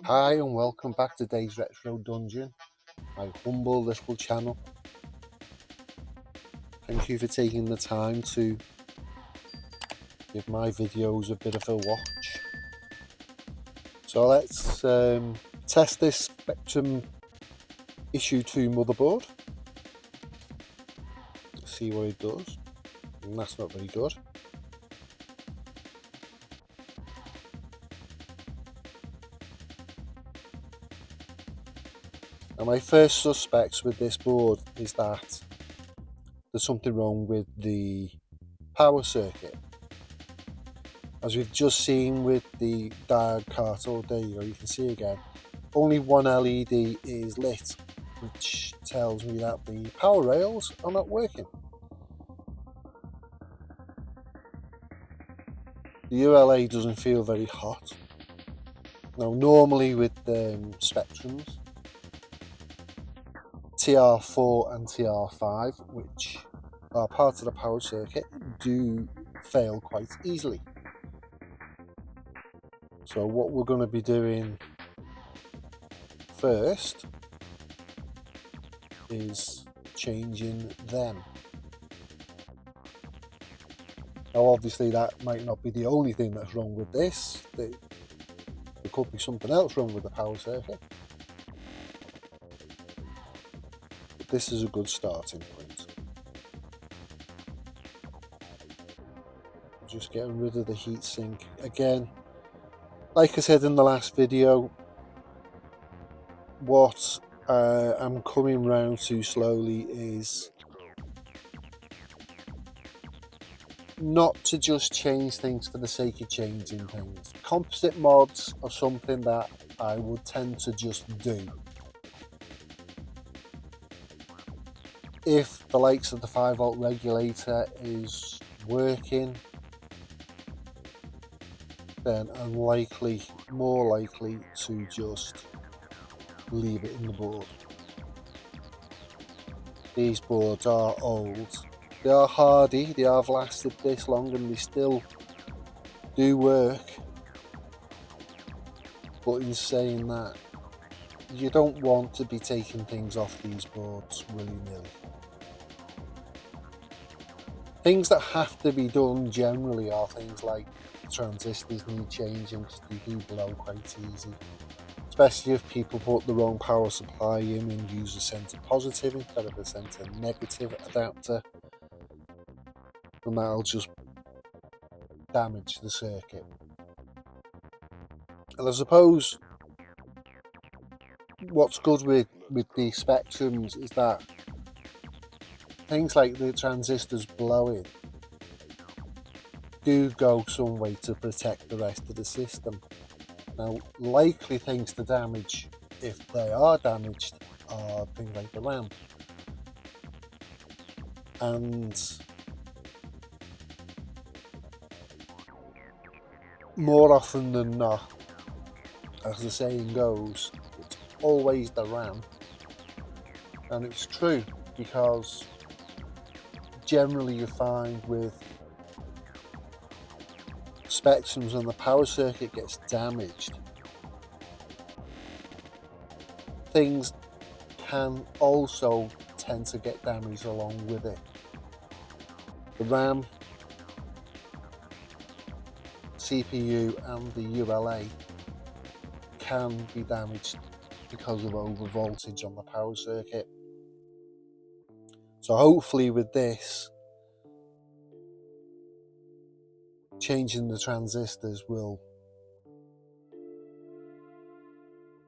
Hi and welcome back to Dave's Retro Dungeon, my humble little channel. Thank you for taking the time to give my videos a bit of a watch. So let's test this Spectrum Issue 2 motherboard. See what it does. And that's not very good. Now my first suspects with this board is that there's something wrong with the power circuit. As we've just seen with the diode cart, there you can see again, only one LED is lit, which tells me that the power rails are not working. The ULA doesn't feel very hot. Now normally with Spectrums, TR4 and TR5, which are part of the power circuit, do fail quite easily. So what we're going to be doing first is changing them. Now obviously that might not be the only thing that's wrong with this. There could be something else wrong with the power circuit. But this is a good starting point. Just getting rid of the heatsink again. Like I said in the last video, what I'm coming round to slowly is not to just change things for the sake of changing things. Composite mods are something that I would tend to just do. If the likes of the 5-volt regulator is working, then I'm more likely to just leave it in the board. These boards are old. They are hardy, they have lasted this long and they still do work. But in saying that, you don't want to be taking things off these boards willy-nilly. Things that have to be done generally are things like transistors need changing because they do blow quite easy. Especially if people put the wrong power supply in and use a center positive instead of a center negative adapter. And that'll just damage the circuit. And I suppose what's good with the Spectrums is that things like the transistors blowing do go some way to protect the rest of the system. Now, likely things to damage, if they are damaged, are things like the RAM. And more often than not, as the saying goes, it's always the RAM. And it's true, because generally you find with Spectrums, when the power circuit gets damaged, things can also tend to get damaged along with it. The RAM, CPU and the ULA can be damaged because of over voltage on the power circuit. So hopefully with this, changing the transistors will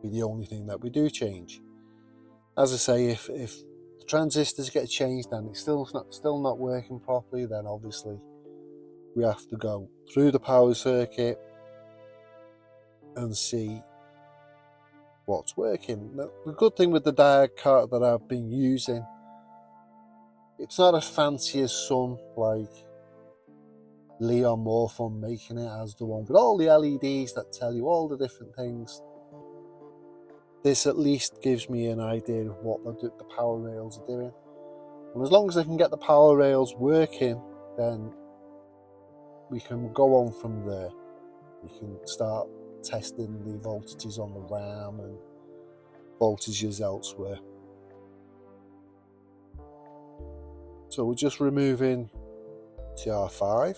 be the only thing that we do change. As I say, if the transistors get changed and it's still not working properly, then obviously we have to go through the power circuit and see what's working. Now, the good thing with the diode cart that I've been using, it's not as fancy as some like Leon Morphon making it as the one with all the LEDs that tell you all the different things. This at least gives me an idea of what the power rails are doing. And as long as I can get the power rails working, then we can go on from there. We can start testing the voltages on the RAM and voltages elsewhere. So we're just removing TR5.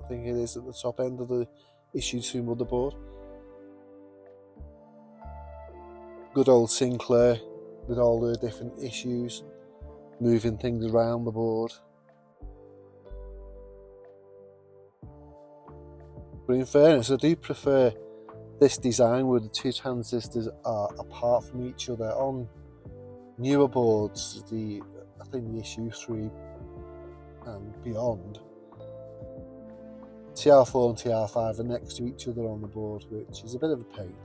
I think it is at the top end of the issue 2 motherboard. Good old Sinclair with all the different issues, moving things around the board. But in fairness, I do prefer this design where the 2 transistors are apart from each other. On newer boards, I think the issue 3 and beyond, TR4 and TR5 are next to each other on the board, which is a bit of a pain.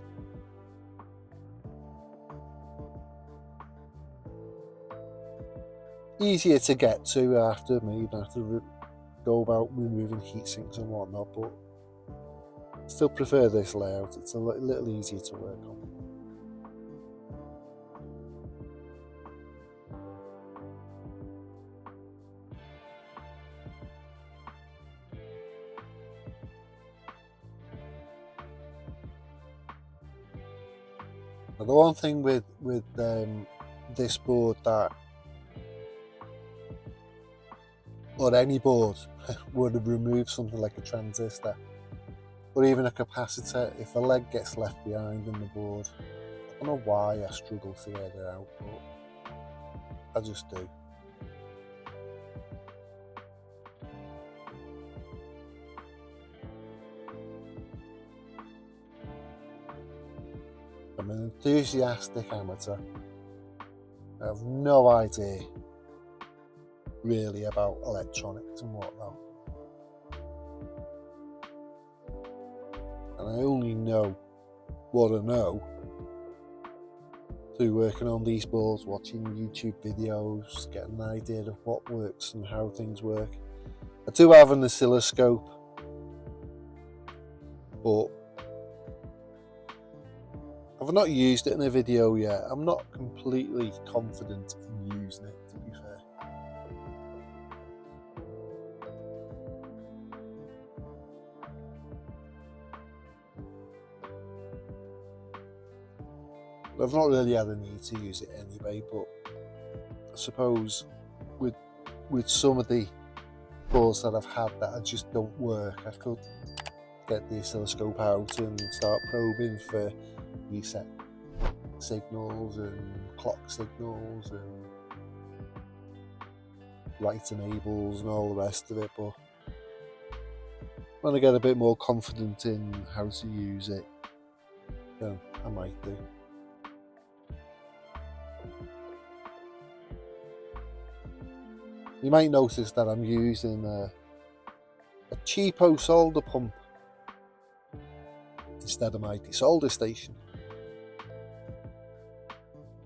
Easier to get to, I have to admit. You don't have to go about removing heat sinks and whatnot, but I still prefer this layout. It's a little easier to work on. Now, the one thing with this board that, or any board, would remove something like a transistor or even a capacitor, if a leg gets left behind in the board. I don't know why I struggle to get it out, but I just do. I'm an enthusiastic amateur. I have no idea really about electronics and whatnot. And I only know what I know through working on these boards, watching YouTube videos, getting an idea of what works and how things work. I do have an oscilloscope, but I've not used it in a video yet. I'm not completely confident in using it, to be fair. But I've not really had a need to use it anyway, but I suppose with some of the boards that I've had that just don't work, I could get the oscilloscope out and start probing for reset signals and clock signals and light enables and all the rest of it, but when I get a bit more confident in how to use it, then I might do. You might notice that I'm using a cheapo solder pump instead of my desolder station.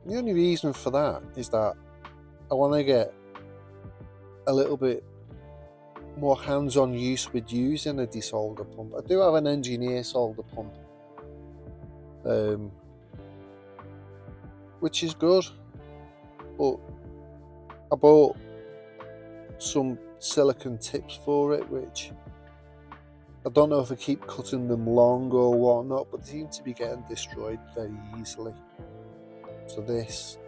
The only reason for that is that I want to get a little bit more hands-on use with using a desolder pump. I do have an engineer solder pump, which is good, but I bought some silicone tips for it, which I don't know if I keep cutting them long or whatnot, but they seem to be getting destroyed very easily. So this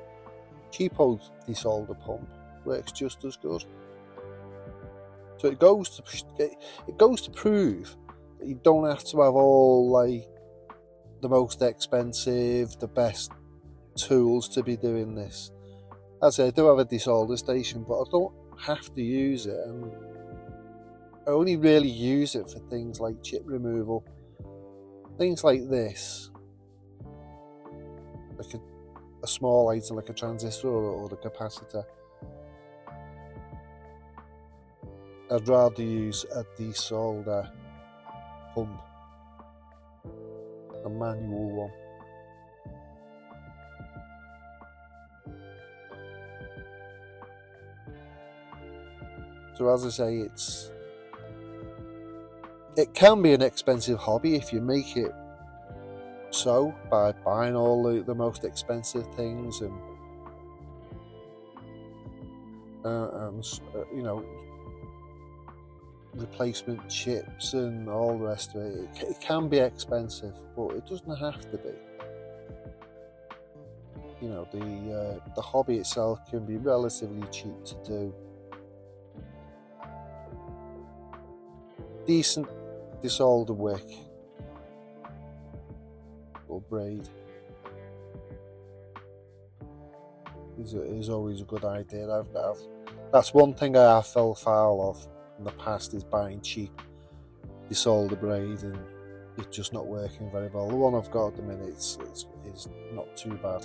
cheapo desolder pump works just as good. So it goes to prove that you don't have to have all like the most expensive, the best tools to be doing this. As I say, I do have a desolder station, but I don't have to use it, and I only really use it for things like chip removal, things like this, like a small item like a transistor or the capacitor. I'd rather use a desolder pump, a manual one. So as I say, it can be an expensive hobby if you make it so by buying all the most expensive things and you know, replacement chips and all the rest of it. It can be expensive, but it doesn't have to be. You know, the hobby itself can be relatively cheap to do. Decent desolder wick or braid is always a good idea. That's one thing I have fell foul of in the past, is buying cheap desolder braid and it's just not working very well. The one I've got at the minute is not too bad.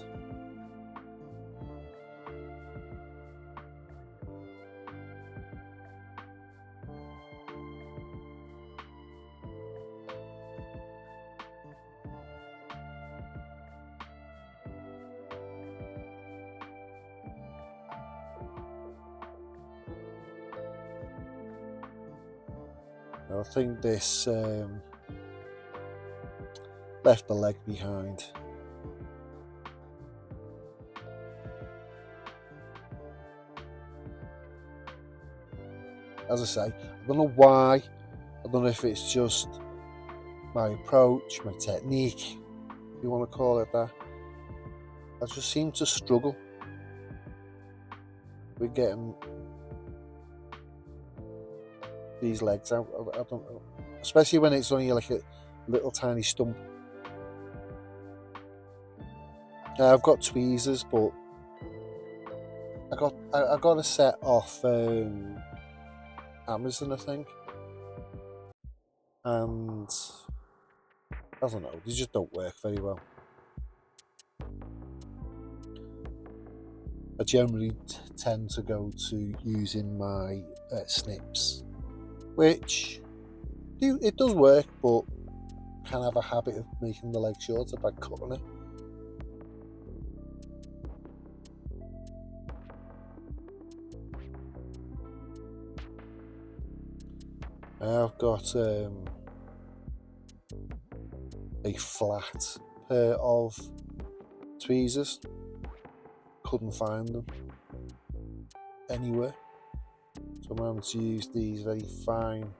I think this left the leg behind. As I say, I don't know why. I don't know if it's just my approach, my technique, if you want to call it that. I just seem to struggle with getting these legs out. I don't know, especially when it's only like a little tiny stump. I've got tweezers, but I got a set off Amazon, I think, and I don't know, they just don't work very well. I generally tend to go to using my snips, which it does work, but can have a habit of making the leg shorter by cutting it. I've got a flat pair of tweezers. Couldn't find them anywhere, so I'm having to use these very fine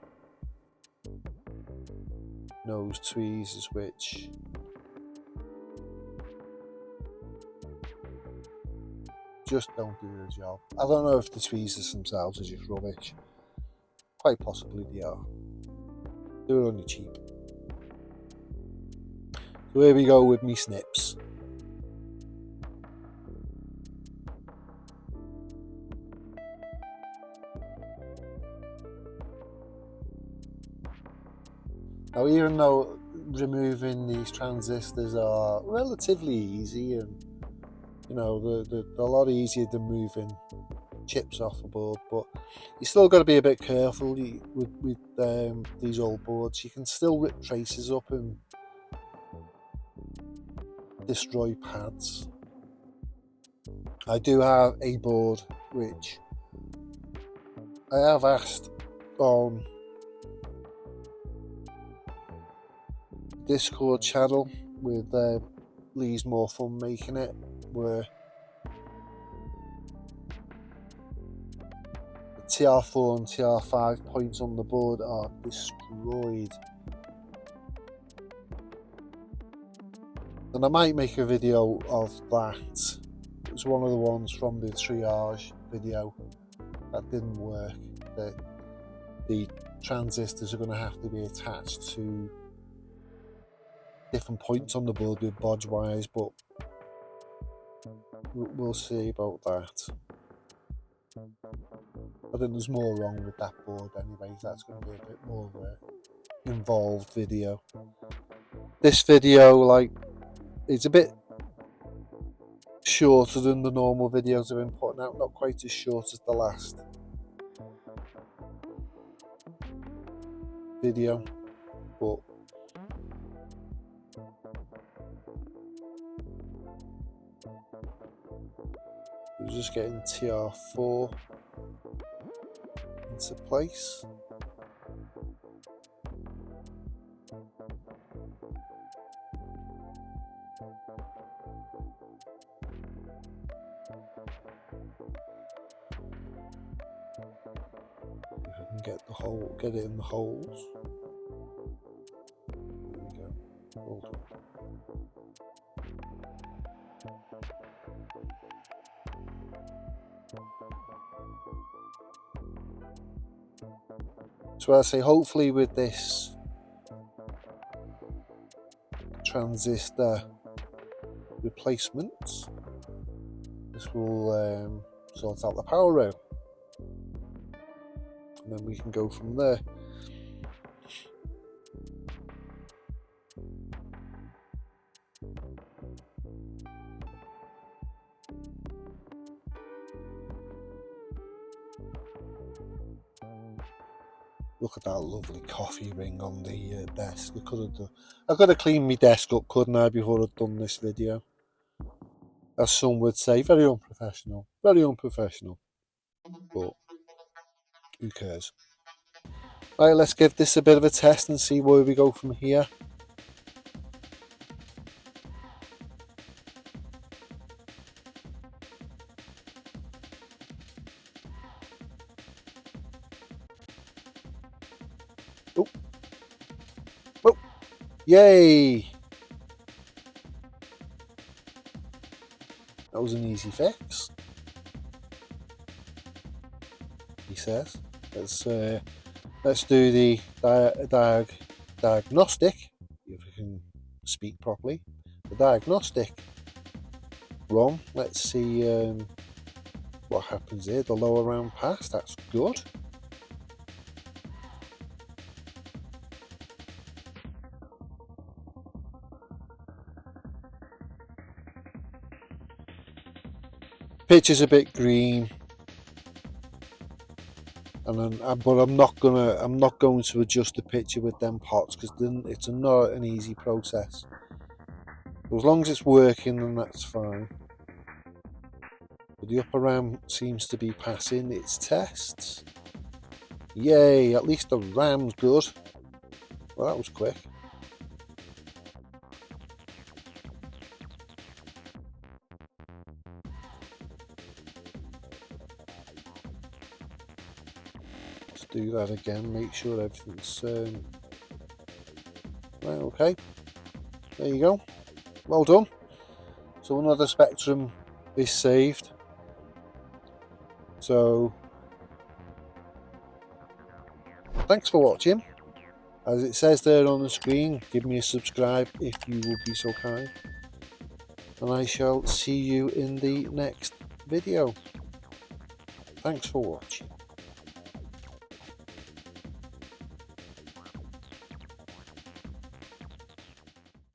nose tweezers, which just don't do the job. I don't know if the tweezers themselves are just rubbish. Quite possibly they are. They were only cheap. So here we go with me snips. Now, even though removing these transistors are relatively easy, and you know they're a lot easier than moving chips off the board, but you still got to be a bit careful with these old boards. You can still rip traces up and destroy pads. I do have a board which I have asked on Discord channel with Lee's More Fun Making It, where the TR4 and TR5 points on the board are destroyed. And I might make a video of that. It was one of the ones from the triage video that didn't work. The transistors are going to have to be attached to different points on the board with bodge wires, but we'll see about that. I think there's more wrong with that board anyways. That's going to be a bit more of an involved video. This video, like, it's a bit shorter than the normal videos I've been putting out, not quite as short as the last video, but we're just getting TR4 into place. and get it in the holes. There we go. Hold on. So I say, hopefully with this transistor replacements, this will sort out the power rail, and then we can go from there. Look at that lovely coffee ring on the desk. I could have cleaned my desk up, couldn't I, before I'd done this video? As some would say, very unprofessional. Very unprofessional. But who cares? Right, let's give this a bit of a test and see where we go from here. Oh. Oh. Yay! That was an easy fix, he says. Let's do the diagnostic, if I can speak properly. The diagnostic run. Let's see what happens here. The lower round pass, that's good. Picture's a bit green, and but I'm not going to adjust the picture with them pots, because it's not an easy process. But as long as it's working, then that's fine. But the upper RAM seems to be passing its tests. Yay! At least the RAM's good. Well, that was quick. Do that again, make sure everything's right. Okay, there you go, well done. So another spectrum is saved. So thanks for watching. As it says there on the screen, give me a subscribe if you would be so kind, and I shall see you in the next video. Thanks for watching.